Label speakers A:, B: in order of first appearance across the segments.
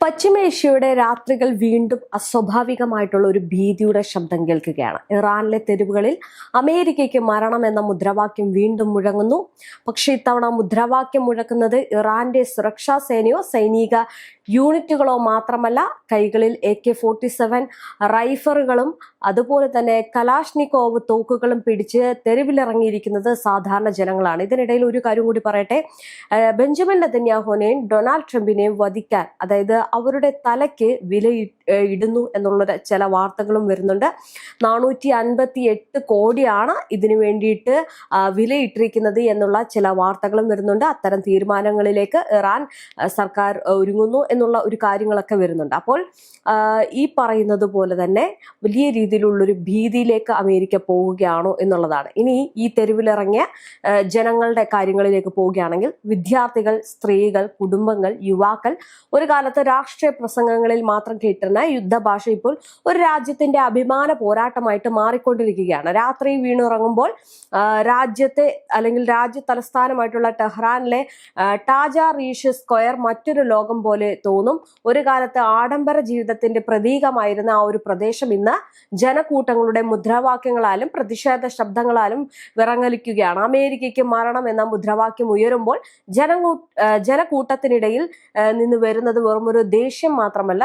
A: പശ്ചിമേഷ്യയുടെ രാത്രികൾ വീണ്ടും അസ്വാഭാവികമായിട്ടുള്ള ഒരു ഭീതിയുടെ ശബ്ദം കേൾക്കുകയാണ്. ഇറാനിലെ തെരുവുകളിൽ അമേരിക്കയ്ക്ക് മരണം എന്ന മുദ്രാവാക്യം വീണ്ടും മുഴങ്ങുന്നു. പക്ഷേ ഇത്തവണ മുദ്രാവാക്യം മുഴക്കുന്നത് ഇറാന്റെ സുരക്ഷാ സേനയോ സൈനിക യൂണിറ്റുകളോ മാത്രമല്ല, കൈകളിൽ AK-47 റൈഫറുകളും അതുപോലെ തന്നെ കലാഷ്നിക്കോവ് തോക്കുകളും പിടിച്ച് തെരുവിലിറങ്ങിയിരിക്കുന്നത് സാധാരണ ജനങ്ങളാണ്. ഇതിനിടയിൽ ഒരു കാര്യം കൂടി പറയട്ടെ, ബെഞ്ചമിൻ നെതന്യാഹുവിനെയും ഡൊണാൾഡ് ട്രംപിനെയും വധിക്കാൻ, അതായത് അവരുടെ തലയ്ക്ക് വില ഇടുന്നു എന്നുള്ള ചില വാർത്തകളും വരുന്നുണ്ട്. 458 കോടിയാണ് ഇതിനു വേണ്ടിയിട്ട് വിലയിട്ടിരിക്കുന്നത് എന്നുള്ള ചില വാർത്തകളും വരുന്നുണ്ട്. അത്തരം തീരുമാനങ്ങളിലേക്ക് ഇറാൻ സർക്കാർ ഒരുങ്ങുന്നു എന്നുള്ള ഒരു കാര്യങ്ങളൊക്കെ വരുന്നുണ്ട്. അപ്പോൾ ഈ പറയുന്നത് പോലെ തന്നെ വലിയ രീതിയിലുള്ളൊരു ഭീതിയിലേക്ക് അമേരിക്ക പോവുകയാണോ എന്നുള്ളതാണ്. ഇനി ഈ തെരുവിലിറങ്ങിയ ജനങ്ങളുടെ കാര്യങ്ങളിലേക്ക് പോവുകയാണെങ്കിൽ, വിദ്യാർത്ഥികൾ, സ്ത്രീകൾ, കുടുംബങ്ങൾ, യുവാക്കൾ ഒരു കാലത്ത് രാഷ്ട്രീയ പ്രസംഗങ്ങളിൽ മാത്രം കേട്ടിരുന്ന യുദ്ധഭാഷ ഇപ്പോൾ ഒരു രാജ്യത്തിന്റെ അഭിമാന പോരാട്ടമായിട്ട് മാറിക്കൊണ്ടിരിക്കുകയാണ്. രാത്രി വീണിറങ്ങുമ്പോൾ രാജ്യത്തെ അല്ലെങ്കിൽ രാജ്യ തലസ്ഥാനമായിട്ടുള്ള ടെഹ്റാനിലെ ടാജ റീഷ് സ്ക്വയർ മറ്റൊരു ലോകം പോലെ തോന്നും. ഒരു കാലത്ത് ആഡംബര ജീവിതത്തിന്റെ പ്രതീകമായിരുന്ന ആ ഒരു പ്രദേശം ഇന്ന് ജനക്കൂട്ടങ്ങളുടെ മുദ്രാവാക്യങ്ങളാലും പ്രതിഷേധ ശബ്ദങ്ങളാലും വിറങ്ങലിക്കുകയാണ്. അമേരിക്കയ്ക്ക് മരണം എന്ന മുദ്രാവാക്യം ഉയരുമ്പോൾ ജനക്കൂട്ടത്തിനിടയിൽ നിന്ന് വരുന്നത് വെറും ഒരു ദേഷ്യം മാത്രമല്ല,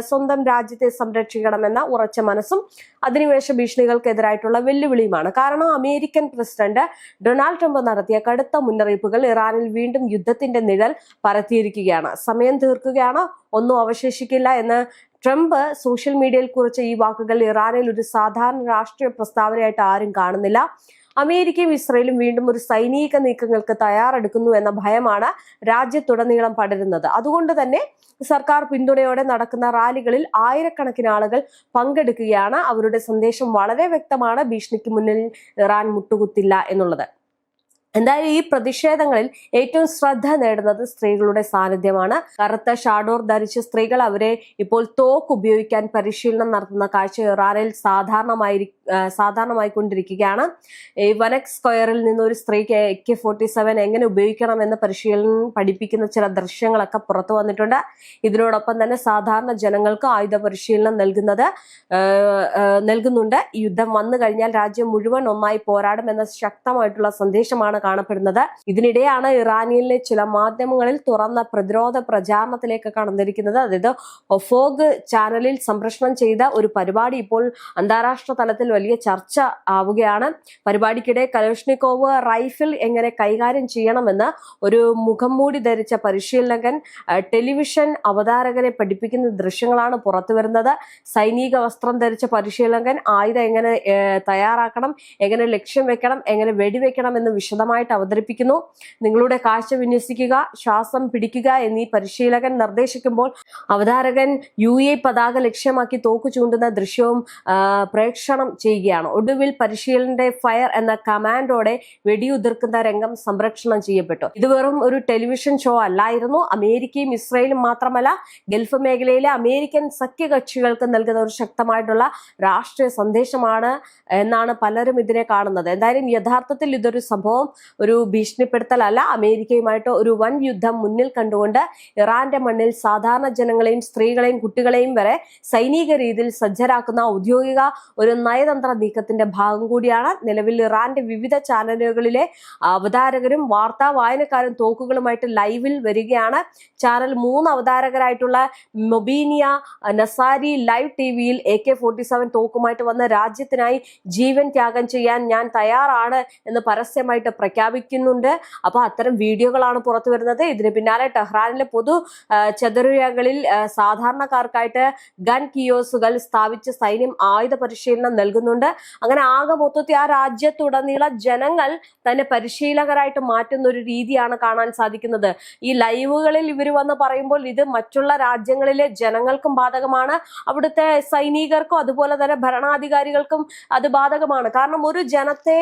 A: സ്വന്തം രാജ്യത്തെ സംരക്ഷിക്കണമെന്ന ഉറച്ച മനസ്സും അധിനിവേശ ഭീഷണികൾക്കെതിരായിട്ടുള്ള വെല്ലുവിളിയുമാണ്. കാരണം അമേരിക്കൻ പ്രസിഡന്റ് ഡൊണാൾഡ് ട്രംപ് നടത്തിയ കടുത്ത മുന്നറിയിപ്പുകൾ ഇറാനിൽ വീണ്ടും യുദ്ധത്തിന്റെ നിഴൽ പരത്തിയിരിക്കുകയാണ്. സമയം തീർക്കുകയാണ്, ഒന്നും അവശേഷിക്കില്ല എന്ന് ട്രംപ് സോഷ്യൽ മീഡിയയിൽ കുറിച്ച ഈ വാക്കുകൾ ഇറാനിൽ ഒരു സാധാരണ രാഷ്ട്രീയ പ്രസ്താവനയായിട്ട് ആരും കാണുന്നില്ല. അമേരിക്കയും ഇസ്രയേലും വീണ്ടും ഒരു സൈനിക നീക്കങ്ങൾക്ക് തയ്യാറെടുക്കുന്നു എന്ന ഭയമാണ് രാജ്യത്തുടനീളം പടരുന്നത്. അതുകൊണ്ട് തന്നെ സർക്കാർ പിന്തുണയോടെ നടക്കുന്ന റാലികളിൽ ആയിരക്കണക്കിന് ആളുകൾ പങ്കെടുക്കുകയാണ്. അവരുടെ സന്ദേശം വളരെ വ്യക്തമാണ്: ഭീഷണിക്ക് മുന്നിൽ ഇറാൻ മുട്ടുകുത്തില്ല എന്നുള്ളത്. എന്തായാലും ഈ പ്രതിഷേധങ്ങളിൽ ഏറ്റവും ശ്രദ്ധ നേടുന്നത് സ്ത്രീകളുടെ സാന്നിധ്യമാണ്. കറുത്ത ഷാഡോർ ധരിച്ച സ്ത്രീകൾ അവരെ ഇപ്പോൾ തോക്ക് ഉപയോഗിക്കാൻ പരിശീലനം നടത്തുന്ന കാഴ്ച ഇറാനിൽ സാധാരണമായിക്കൊണ്ടിരിക്കുകയാണ്. ഈ വനക് സ്ക്വയറിൽ നിന്ന് ഒരു സ്ത്രീക്ക് AK-47 എങ്ങനെ ഉപയോഗിക്കണം എന്ന് പരിശീലനം പഠിപ്പിക്കുന്ന ചില ദൃശ്യങ്ങളൊക്കെ പുറത്തു വന്നിട്ടുണ്ട്. ഇതിനോടൊപ്പം തന്നെ സാധാരണ ജനങ്ങൾക്ക് ആയുധ പരിശീലനം നൽകുന്നുണ്ട്. ഈ യുദ്ധം വന്നു കഴിഞ്ഞാൽ രാജ്യം മുഴുവൻ ഒന്നായി പോരാടുമെന്ന ശക്തമായിട്ടുള്ള സന്ദേശമാണ് കാണപ്പെടുന്നത്. ഇതിനിടെയാണ് ഇറാനിലെ ചില മാധ്യമങ്ങളിൽ തുറന്ന പ്രതിരോധ പ്രചാരണത്തിലേക്ക് കടന്നിരിക്കുന്നത്. അതായത് ഒഫോഗ് ചാനലിൽ സംപ്രേഷണം ചെയ്ത ഒരു പരിപാടി ഇപ്പോൾ അന്താരാഷ്ട്ര തലത്തിൽ വലിയ ചർച്ച ആവുകയാണ്. പരിപാടിക്കിടെ കലാഷ്നിക്കോവ് റൈഫിൾ എങ്ങനെ കൈകാര്യം ചെയ്യണമെന്ന് ഒരു മുഖംമൂടി ധരിച്ച പരിശീലകൻ ടെലിവിഷൻ അവതാരകരെ പഠിപ്പിക്കുന്ന ദൃശ്യങ്ങളാണ് പുറത്തു വരുന്നത്. സൈനിക വസ്ത്രം ധരിച്ച പരിശീലകൻ ആയുധം എങ്ങനെ തയ്യാറാക്കണം, എങ്ങനെ ലക്ഷ്യം വെക്കണം, എങ്ങനെ വെടിവെക്കണം എന്ന് വിശദമായിട്ട് അവതരിപ്പിക്കുന്നു. നിങ്ങളുടെ കാഴ്ച വിന്യസിക്കുക, ശ്വാസം പിടിക്കുക എന്നീ പരിശീലകൻ നിർദ്ദേശിക്കുമ്പോൾ അവതാരകൻ UAE പതാക ലക്ഷ്യമാക്കി തോക്ക് ചൂണ്ടുന്ന ദൃശ്യവും പ്രേക്ഷണം ചെയ്യുകയാണ്. ഒടുവിൽ പരിശീലകന്റെ ഫയർ എന്ന കമാൻഡോടെ വെടിയുതിർക്കുന്ന രംഗം സംപ്രേഷണം ചെയ്യപ്പെട്ടു. ഇത് വെറും ഒരു ടെലിവിഷൻ ഷോ അല്ലായിരുന്നു. അമേരിക്കയും ഇസ്രയേലും മാത്രമല്ല, ഗൾഫ് മേഖലയിലെ അമേരിക്കൻ സഖ്യകക്ഷികൾക്ക് നൽകുന്ന ഒരു ശക്തമായിട്ടുള്ള രാഷ്ട്രീയ സന്ദേശമാണ് എന്നാണ് പലരും ഇതിനെ കാണുന്നത്. എന്തായാലും യഥാർത്ഥത്തിൽ ഇതൊരു സംഭവം ഒരു ഭീഷണിപ്പെടുത്തലല്ല. അമേരിക്കയുമായിട്ട് ഒരു വൻ യുദ്ധം മുന്നിൽ കണ്ടുകൊണ്ട് ഇറാന്റെ മണ്ണിൽ സാധാരണ ജനങ്ങളെയും സ്ത്രീകളെയും കുട്ടികളെയും വരെ സൈനിക രീതിയിൽ സജ്ജരാക്കുന്ന ഔദ്യോഗിക ഒരു നയതന്ത്ര നീക്കത്തിന്റെ ഭാഗം കൂടിയാണ്. നിലവിൽ ഇറാന്റെ വിവിധ ചാനലുകളിലെ അവതാരകരും വാർത്താ വായനക്കാരും തോക്കുകളുമായിട്ട് ലൈവിൽ വരികയാണ്. ചാനൽ 3 അവതാരകരായിട്ടുള്ള മൊബീനിയ നസാരി ലൈവ് TVയിൽ AK-47 തോക്കുമായിട്ട് വന്ന് രാജ്യത്തിനായി ജീവൻ ത്യാഗം ചെയ്യാൻ ഞാൻ തയ്യാറാണ് എന്ന് പരസ്യമായിട്ട് പ്രഖ്യാപിക്കുന്നുണ്ട്. അപ്പൊ അത്തരം വീഡിയോകളാണ് പുറത്തു വരുന്നത്. ഇതിന് പിന്നാലെ ടെഹ്റാനിലെ പൊതു ചതുരങ്ങളിൽ സാധാരണക്കാർക്കായിട്ട് ഗൺ കിയോസുകൾ സ്ഥാപിച്ച് സൈന്യം ആയുധ പരിശീലനം നൽകുന്നുണ്ട്. അങ്ങനെ ആകെ മൊത്തത്തിൽ ആ രാജ്യത്തുടനീളം ജനങ്ങൾ തന്നെ പരിശീലകരായിട്ട് മാറ്റുന്ന ഒരു രീതിയാണ് കാണാൻ സാധിക്കുന്നത്. ഈ ലൈവുകളിൽ ഇവർ വന്ന് പറയുമ്പോൾ ഇത് മറ്റുള്ള രാജ്യങ്ങളിലെ ജനങ്ങൾക്കും ബാധകമാണ്, അവിടുത്തെ സൈനികർക്കും അതുപോലെ തന്നെ ഭരണാധികാരികൾക്കും അത് ബാധകമാണ്. കാരണം ഒരു ജനത്തെ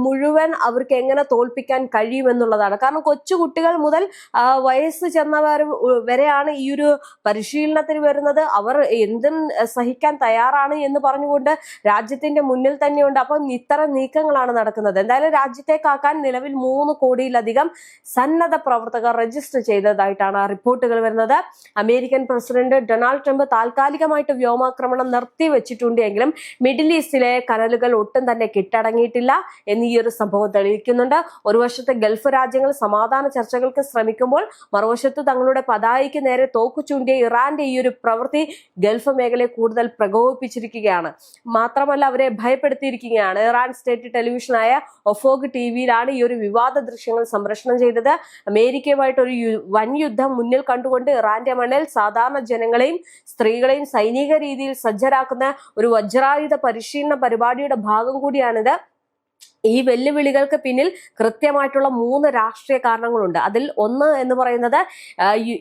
A: മുഴുവൻ അവർക്ക് എങ്ങനെ തോൽപ്പിക്കാൻ കഴിയുമെന്നുള്ളതാണ്. കാരണം കൊച്ചുകുട്ടികൾ മുതൽ വയസ്സ് ചെന്നവർ വരെയാണ് ഈ ഒരു പരിശീലനത്തിന് വരുന്നത്. അവർ എന്തും സഹിക്കാൻ തയ്യാറാണ് എന്ന് പറഞ്ഞുകൊണ്ട് രാജ്യത്തിന്റെ മുന്നിൽ തന്നെയുണ്ട്. അപ്പം ഇത്തരം നീക്കങ്ങളാണ് നടക്കുന്നത്. എന്തായാലും രാജ്യത്തെ കാക്കാൻ നിലവിൽ 3 കോടിയിലധികം സന്നദ്ധ പ്രവർത്തകർ രജിസ്റ്റർ ചെയ്തതായിട്ടാണ് റിപ്പോർട്ടുകൾ വരുന്നത്. അമേരിക്കൻ പ്രസിഡന്റ് ഡൊണാൾഡ് ട്രംപ് താൽക്കാലികമായിട്ട് വ്യോമാക്രമണം നിർത്തിവെച്ചിട്ടുണ്ട് എങ്കിലും മിഡിൽ ഈസ്റ്റിലെ കനലുകൾ ഒട്ടും തന്നെ കെട്ടടങ്ങിയിട്ടില്ല എന്ന് ഈ ഒരു സംഭവം തെളിയിക്കുന്നുണ്ട്. ഒരു വശത്ത് ഗൾഫ് രാജ്യങ്ങൾ സമാധാന ചർച്ചകൾക്ക് ശ്രമിക്കുമ്പോൾ മറുവശത്ത് തങ്ങളുടെ പതാകയ്ക്ക് നേരെ തോക്കു ചൂണ്ടിയ ഇറാന്റെ ഈ ഒരു പ്രവൃത്തി ഗൾഫ് മേഖലയെ കൂടുതൽ പ്രകോപിപ്പിച്ചിരിക്കുകയാണ്. മാത്രമല്ല അവരെ ഭയപ്പെടുത്തിയിരിക്കുകയാണ്. ഇറാൻ സ്റ്റേറ്റ് ടെലിവിഷനായ ഒഫോഗ് ടിവിയിലാണ് ഈ ഒരു വിവാദ ദൃശ്യങ്ങൾ സംപ്രേഷണം ചെയ്തത്. അമേരിക്കയുമായിട്ട് ഒരു വൻ യുദ്ധം മുന്നിൽ കണ്ടുകൊണ്ട് ഇറാന്റെ മണ്ണിൽ സാധാരണ ജനങ്ങളെയും സ്ത്രീകളെയും സൈനിക രീതിയിൽ സജ്ജരാക്കുന്ന ഒരു വജ്രായുധ പരിശീലന പരിപാടിയുടെ ഭാഗം കൂടിയാണിത്. ഈ വെല്ലുവിളികൾക്ക് പിന്നിൽ കൃത്യമായിട്ടുള്ള 3 രാഷ്ട്രീയ കാരണങ്ങളുണ്ട്. അതിൽ ഒന്ന് എന്ന് പറയുന്നത്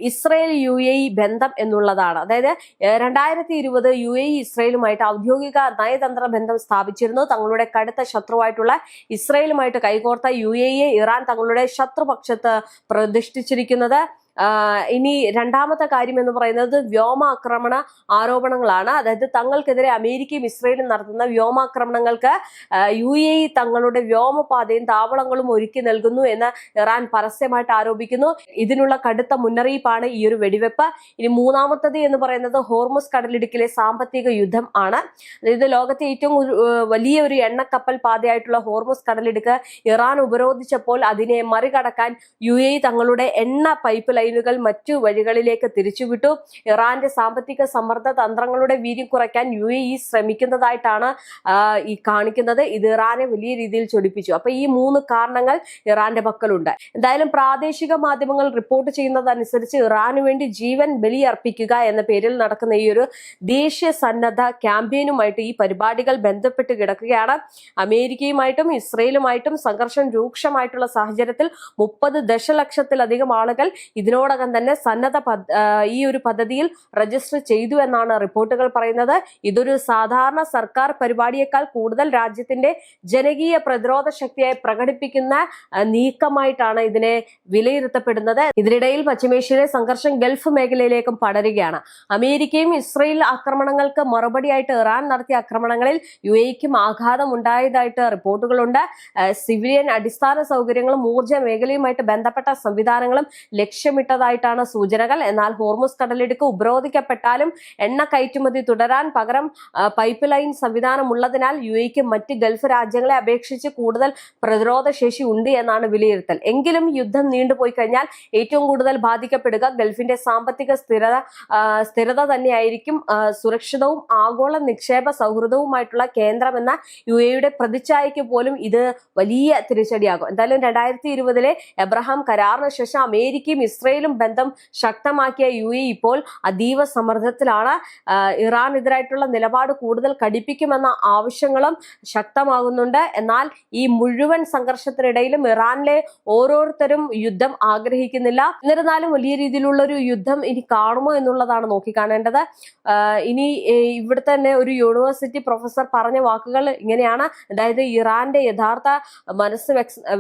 A: ഇസ്രയേൽ UAE ബന്ധം എന്നുള്ളതാണ്. അതായത് 2020 UAE ഇസ്രയേലുമായിട്ട് ഔദ്യോഗിക നയതന്ത്ര ബന്ധം സ്ഥാപിച്ചിരുന്നു. തങ്ങളുടെ കടുത്ത ശത്രുവായിട്ടുള്ള ഇസ്രയേലുമായിട്ട് കൈകോർത്ത UAE ഇറാൻ തങ്ങളുടെ ശത്രുപക്ഷത്ത് പ്രതിഷ്ഠിച്ചിരിക്കുന്നത്. ഇനി രണ്ടാമത്തെ കാര്യം എന്ന് പറയുന്നത് വ്യോമാക്രമണ ആരോപണങ്ങളാണ്. അതായത് തങ്ങൾക്കെതിരെ അമേരിക്കയും ഇസ്രയേലും നടത്തുന്ന വ്യോമാക്രമണങ്ങൾക്ക് UAE തങ്ങളുടെ വ്യോമപാതയും താവളങ്ങളും ഒരുക്കി നൽകുന്നു എന്ന് ഇറാൻ പരസ്യമായിട്ട് ആരോപിക്കുന്നു. ഇതിനുള്ള കടുത്ത മുന്നറിയിപ്പാണ് ഈ ഒരു വെടിവെപ്പ്. ഇനി മൂന്നാമത്തത് എന്ന് പറയുന്നത് ഹോർമുസ് കടലിടുക്കിലെ സാമ്പത്തിക യുദ്ധം ആണ്. അതായത് ലോകത്തെ ഏറ്റവും വലിയ ഒരു എണ്ണക്കപ്പൽ പാതയായിട്ടുള്ള ഹോർമുസ് കടലിടുക്ക് ഇറാൻ ഉപരോധിച്ചപ്പോൾ അതിനെ മറികടക്കാൻ UAE തങ്ങളുടെ എണ്ണ പൈപ്പ് ലൈനുകൾ മറ്റു വഴികളിലേക്ക് തിരിച്ചുവിട്ടു. ഇറാന്റെ സാമ്പത്തിക സമ്മർദ്ദ തന്ത്രങ്ങളുടെ വീര്യം കുറയ്ക്കാൻ UAE ശ്രമിക്കുന്നതായിട്ടാണ് ഈ കാണിക്കുന്നത്. ഇത് ഇറാനെ വലിയ രീതിയിൽ ചൊടിപ്പിച്ചു. അപ്പൊ ഈ 3 കാരണങ്ങൾ ഇറാന്റെ പക്കലുണ്ട്. എന്തായാലും പ്രാദേശിക മാധ്യമങ്ങൾ റിപ്പോർട്ട് ചെയ്യുന്നതനുസരിച്ച് ഇറാനു വേണ്ടി ജീവൻ ബലിയർപ്പിക്കുക എന്ന പേരിൽ നടക്കുന്ന ഈ ഒരു ദേശീയ സന്നദ്ധ ക്യാമ്പയിനുമായിട്ട് ഈ പരിപാടികൾ ബന്ധപ്പെട്ട് കിടക്കുകയാണ്. അമേരിക്കയുമായിട്ടും ഇസ്രയേലുമായിട്ടും സംഘർഷം രൂക്ഷമായിട്ടുള്ള സാഹചര്യത്തിൽ 30 ദശലക്ഷത്തിലധികം ആളുകൾ ഇതിനോടകം തന്നെ ഈ ഒരു പദ്ധതിയിൽ രജിസ്റ്റർ ചെയ്തു എന്നാണ് റിപ്പോർട്ടുകൾ പറയുന്നത്. ഇതൊരു സാധാരണ സർക്കാർ പരിപാടിയേക്കാൾ കൂടുതൽ രാജ്യത്തിന്റെ ജനകീയ പ്രതിരോധ ശക്തിയെ പ്രകടിപ്പിക്കുന്ന നീക്കമായിട്ടാണ് ഇതിനെ വിലയിരുത്തപ്പെടുന്നത്. ഇതിനിടയിൽ പശ്ചിമേഷ്യയിലെ സംഘർഷം ഗൾഫ് മേഖലയിലേക്കും പടരുകയാണ്. അമേരിക്കയും ഇസ്രയേൽ ആക്രമണങ്ങൾക്ക് മറുപടിയായിട്ട് ഇറാൻ നടത്തിയ ആക്രമണങ്ങളിൽ UAEക്കും ആഘാതം ഉണ്ടായതായിട്ട് റിപ്പോർട്ടുകളുണ്ട്. സിവിലിയൻ അടിസ്ഥാന സൗകര്യങ്ങളും ഊർജ്ജ മേഖലയുമായിട്ട് ബന്ധപ്പെട്ട സംവിധാനങ്ങളും ലക്ഷ്യമിട്ടതായിട്ടാണ് സൂചനകൾ. എന്നാൽ ഹോർമുസ് കടലിടുക്ക് ഉപരോധിക്കപ്പെട്ടാലും എണ്ണ കയറ്റുമതി തുടരാൻ പകരം പൈപ്പ് ലൈൻ സംവിധാനം ഉള്ളതിനാൽ UAEക്ക് മറ്റ് ഗൾഫ് രാജ്യങ്ങളെ അപേക്ഷിച്ച് കൂടുതൽ പ്രതിരോധ ശേഷി ഉണ്ട് എന്നാണ് വിലയിരുത്തൽ. എങ്കിലും യുദ്ധം നീണ്ടുപോയി കഴിഞ്ഞാൽ ഏറ്റവും കൂടുതൽ ബാധിക്കപ്പെടുക ഗൾഫിന്റെ സാമ്പത്തിക സ്ഥിരത തന്നെയായിരിക്കും. സുരക്ഷിതവും ആഗോള നിക്ഷേപ സൗഹൃദവുമായിട്ടുള്ള കേന്ദ്രമെന്ന UAEയുടെ പ്രതിച്ഛായയ്ക്ക് പോലും ഇത് വലിയ തിരിച്ചടിയാകും. എന്തായാലും 2020 എബ്രഹാം കരാറിന് ശേഷം അമേരിക്കയും ഇസ്രയേലും ബന്ധം ശക്തമാക്കിയ UAE ഇപ്പോൾ അതീവ സമ്മർദ്ദത്തിലാണ്. ഇറാനെതിരായിട്ടുള്ള നിലപാട് കൂടുതൽ കടുപ്പിക്കുമെന്ന ആവശ്യങ്ങളും ശക്തമാകുന്നുണ്ട്. എന്നാൽ ഈ മുഴുവൻ സംഘർഷത്തിനിടയിലും ഇറാനിലെ ഓരോരുത്തരും യുദ്ധം ആഗ്രഹിക്കുന്നില്ല. എന്നിരുന്നാലും വലിയ രീതിയിലുള്ള ഒരു യുദ്ധം ഇനി കാണുമോ എന്നുള്ളതാണ് നോക്കിക്കാണേണ്ടത്. ഇനി ഇവിടെ തന്നെ ഒരു യൂണിവേഴ്സിറ്റി പ്രൊഫസർ പറഞ്ഞ വാക്കുകൾ ഇങ്ങനെയാണ്. അതായത് ഇറാന്റെ യഥാർത്ഥ മനസ്സ്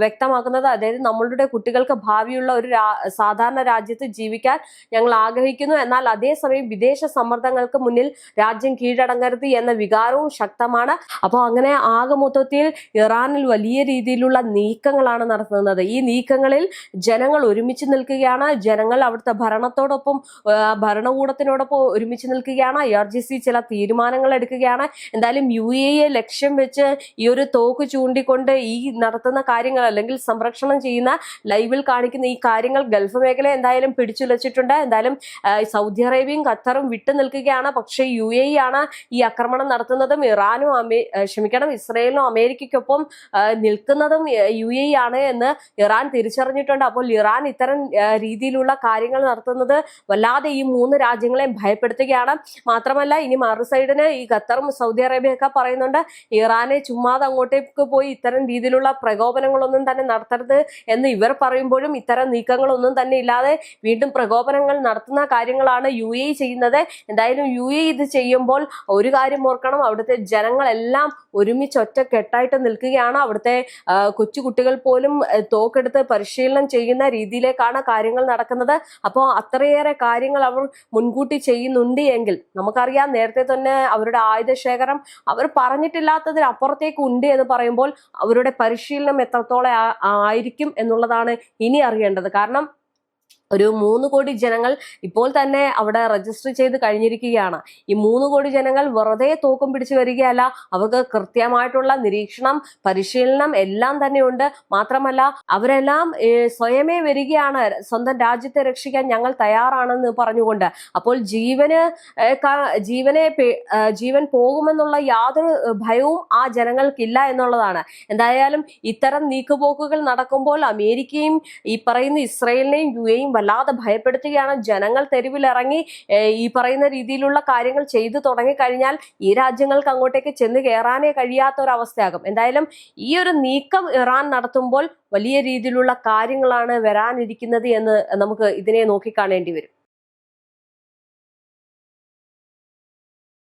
A: വ്യക്തമാക്കുന്നത്, അതായത് നമ്മളുടെ കുട്ടികൾക്ക് ഭാവിയുള്ള ഒരു സാധാരണ രാജ്യത്ത് ജീവിക്കാൻ ഞങ്ങൾ ആഗ്രഹിക്കുന്നു. എന്നാൽ അതേസമയം വിദേശ സമ്മർദ്ദങ്ങൾക്ക് മുന്നിൽ രാജ്യം കീഴടങ്ങരുത് എന്ന വികാരവും ശക്തമാണ്. അപ്പോൾ അങ്ങനെ ആകെ മൊത്തത്തിൽ ഇറാനിൽ വലിയ രീതിയിലുള്ള നീക്കങ്ങളാണ് നടത്തുന്നത്. ഈ നീക്കങ്ങളിൽ ജനങ്ങൾ ഒരുമിച്ച് നിൽക്കുകയാണ്. ജനങ്ങൾ അവിടുത്തെ ഭരണകൂടത്തിനോടൊപ്പം ഒരുമിച്ച് നിൽക്കുകയാണ്. IRGC ചില തീരുമാനങ്ങൾ എടുക്കുകയാണ്. എന്തായാലും UAE ലക്ഷ്യം വെച്ച് ഈ ഒരു തോക്ക് ചൂണ്ടിക്കൊണ്ട് ഈ നടത്തുന്ന കാര്യങ്ങൾ അല്ലെങ്കിൽ സംരക്ഷണം ചെയ്യുന്ന ലൈവിൽ കാണിക്കുന്ന ഈ കാര്യങ്ങൾ ഗൾഫ് മേഖല എന്തായാലും പിടിച്ചുലച്ചിട്ടുണ്ട്. എന്തായാലും സൗദി അറേബ്യയും ഖത്തറും വിട്ടു നിൽക്കുകയാണ്. പക്ഷേ UAE ആണ് ഈ ആക്രമണം നടത്തുന്നതും ഇസ്രയേലിനും അമേരിക്കയ്ക്കൊപ്പം നിൽക്കുന്നതും UAE ആണ് എന്ന് ഇറാൻ തിരിച്ചറിഞ്ഞിട്ടുണ്ട്. അപ്പോൾ ഇറാൻ ഇത്തരം രീതിയിലുള്ള കാര്യങ്ങൾ നടത്തുന്നത് വല്ലാതെ ഈ 3 രാജ്യങ്ങളെയും ഭയപ്പെടുത്തുകയാണ്. മാത്രമല്ല ഇനി മറു സൈഡിന് ഈ ഖത്തറും സൗദി അറേബ്യയൊക്കെ പറയുന്നുണ്ട് ഇറാനെ ചുമ്മാതെ അങ്ങോട്ടേക്ക് പോയി ഇത്തരം രീതിയിലുള്ള പ്രകോപനങ്ങളൊന്നും തന്നെ നടത്തരുത് എന്ന് ഇവർ പറയുമ്പോഴും ഇത്തരം നീക്കങ്ങളൊന്നും തന്നെ ഇല്ലാതെ അറിയാതെ വീണ്ടും പ്രകോപനങ്ങൾ നടത്തുന്ന കാര്യങ്ങളാണ് UAE ചെയ്യുന്നത്. എന്തായാലും UAE ഇത് ചെയ്യുമ്പോൾ ഒരു കാര്യം ഓർക്കണം, അവിടുത്തെ ജനങ്ങളെല്ലാം ഒരുമിച്ച് ഒറ്റക്കെട്ടായിട്ട് നിൽക്കുകയാണ്. അവിടുത്തെ കൊച്ചുകുട്ടികൾ പോലും തോക്കെടുത്ത് പരിശീലനം ചെയ്യുന്ന രീതിയിലേക്കാണ് കാര്യങ്ങൾ നടക്കുന്നത്. അപ്പോൾ അത്രയേറെ കാര്യങ്ങൾ അവർ മുൻകൂട്ടി ചെയ്യുന്നുണ്ട് എങ്കിൽ നമുക്കറിയാം, നേരത്തെ തന്നെ അവരുടെ ആയുധശേഖരം അവർ പറഞ്ഞിട്ടില്ലാത്തതിന് അപ്പുറത്തേക്ക് ഉണ്ട് എന്ന് പറയുമ്പോൾ അവരുടെ പരിശീലനം എത്രത്തോളം ആയിരിക്കും എന്നുള്ളതാണ് ഇനി അറിയേണ്ടത്. കാരണം ഒരു 3 കോടി ജനങ്ങൾ ഇപ്പോൾ തന്നെ അവിടെ രജിസ്റ്റർ ചെയ്ത് കഴിഞ്ഞിരിക്കുകയാണ്. ഈ 3 കോടി ജനങ്ങൾ വെറുതെ തോക്കും പിടിച്ചു വരികയല്ല, അവർക്ക് കൃത്യമായിട്ടുള്ള നിരീക്ഷണം, പരിശീലനം എല്ലാം തന്നെയുണ്ട്. മാത്രമല്ല അവരെല്ലാം സ്വയമേ വരികയാണ്, സ്വന്തം രാജ്യത്തെ രക്ഷിക്കാൻ ഞങ്ങൾ തയ്യാറാണെന്ന് പറഞ്ഞുകൊണ്ട്. അപ്പോൾ ജീവൻ പോകുമെന്നുള്ള യാതൊരു ഭയവും ആ ജനങ്ങൾക്കില്ല എന്നുള്ളതാണ്. എന്തായാലും ഇത്തരം നീക്കുപോക്കുകൾ നടക്കുമ്പോൾ അമേരിക്കയും ഈ പറയുന്ന ഇസ്രയേലിനെയും UAE വല്ലാതെ ഭയപ്പെടുത്തുകയാണ്. ജനങ്ങൾ തെരുവിലിറങ്ങി ഈ പറയുന്ന രീതിയിലുള്ള കാര്യങ്ങൾ ചെയ്തു തുടങ്ങിക്കഴിഞ്ഞാൽ ഈ രാജ്യങ്ങൾക്ക് അങ്ങോട്ടേക്ക് ചെന്ന് കയറാനേ കഴിയാത്ത ഒരു അവസ്ഥയാകും. എന്തായാലും ഈ ഒരു നീക്കം ഇറാൻ നടത്തുമ്പോൾ വലിയ രീതിയിലുള്ള കാര്യങ്ങളാണ് വരാനിരിക്കുന്നത് എന്ന് നമുക്ക് ഇതിനെ നോക്കിക്കാണേണ്ടി വരും.